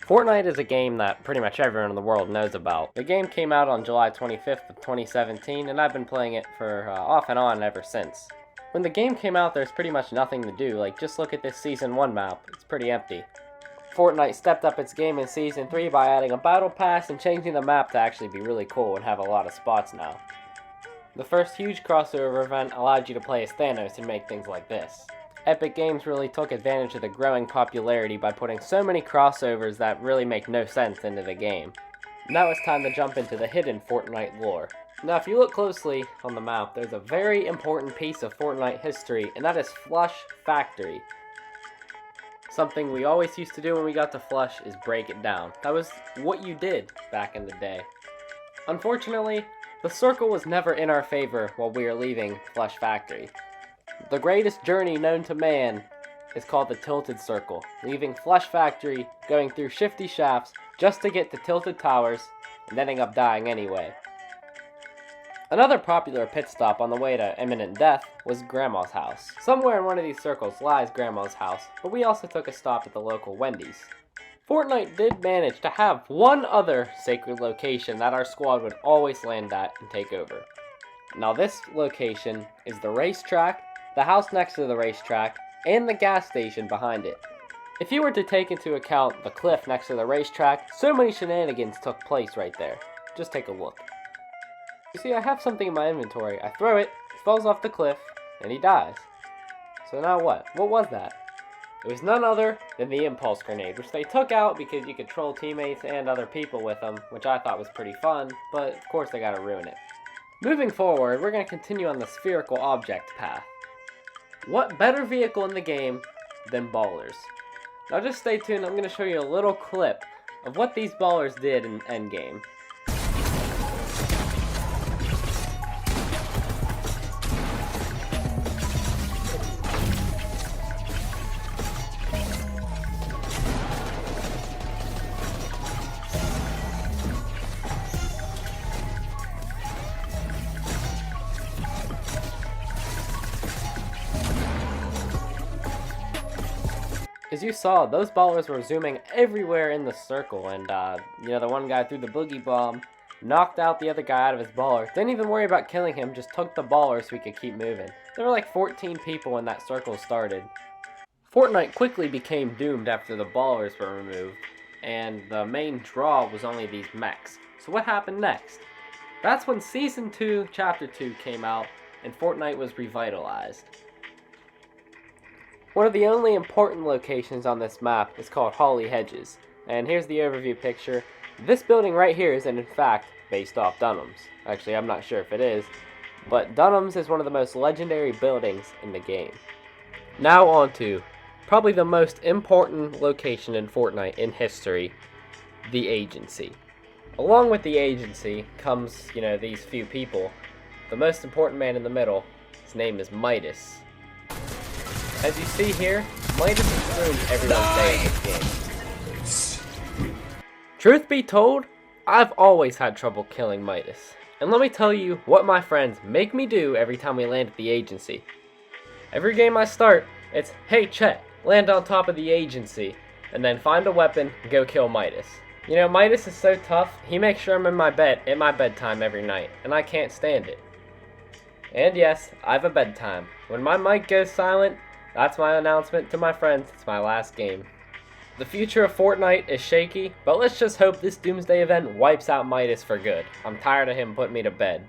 Fortnite is a game that pretty much everyone in the world knows about. The game came out on July 25th of 2017, and I've been playing it for off and on ever since. When the game came out, there's pretty much nothing to do. Like, just look at this Season 1 map. It's pretty empty. Fortnite stepped up its game in Season 3 by adding a battle pass and changing the map to actually be really cool and have a lot of spots now. The first huge crossover event allowed you to play as Thanos and make things like this. Epic Games really took advantage of the growing popularity by putting so many crossovers that really make no sense into the game. Now it's time to jump into the hidden Fortnite lore. Now if you look closely on the map, there's a very important piece of Fortnite history, and that is Flush Factory. Something we always used to do when we got to Flush is break it down. That was what you did back in the day. Unfortunately, the circle was never in our favor while we were leaving Flush Factory. The greatest journey known to man is called the Tilted Circle, leaving Flush Factory, going through shifty shafts just to get to Tilted Towers, and ending up dying anyway. Another popular pit stop on the way to imminent death was Grandma's house. Somewhere in one of these circles lies Grandma's house, but we also took a stop at the local Wendy's. Fortnite did manage to have one other sacred location that our squad would always land at and take over. Now this location is the racetrack, the house next to the racetrack, and the gas station behind it. If you were to take into account the cliff next to the racetrack, so many shenanigans took place right there. Just take a look. You see, I have something in my inventory. I throw it, he falls off the cliff, and he dies. So now what? What was that? It was none other than the impulse grenade, which they took out because you could troll teammates and other people with them, which I thought was pretty fun, but of course they gotta ruin it. Moving forward, we're gonna continue on the spherical object path. What better vehicle in the game than ballers? Now just stay tuned, I'm going to show you a little clip of what these ballers did in Endgame. As you saw, those ballers were zooming everywhere in the circle, and the one guy threw the boogie bomb, knocked out the other guy out of his baller, didn't even worry about killing him, just took the baller so he could keep moving. There were like 14 people when that circle started. Fortnite quickly became doomed after the ballers were removed, and the main draw was only these mechs. So what happened next? That's when Season 2, Chapter 2 came out, and Fortnite was revitalized. One of the only important locations on this map is called Holly Hedges, and here's the overview picture. This building right here is in fact based off Dunham's. Actually, I'm not sure if it is, but Dunham's is one of the most legendary buildings in the game. Now on to probably the most important location in Fortnite in history, the Agency. Along with the Agency comes, these few people. The most important man in the middle, his name is Midas. As you see here, Midas has ruined everyone's day in this game. Truth be told, I've always had trouble killing Midas. And let me tell you what my friends make me do every time we land at the Agency. Every game I start, it's, hey Chet, land on top of the Agency, and then find a weapon and go kill Midas. Midas is so tough, he makes sure I'm in my bed at my bedtime every night, and I can't stand it. And yes, I have a bedtime. When my mic goes silent, that's my announcement to my friends, it's my last game. The future of Fortnite is shaky, but let's just hope this Doomsday event wipes out Midas for good. I'm tired of him putting me to bed.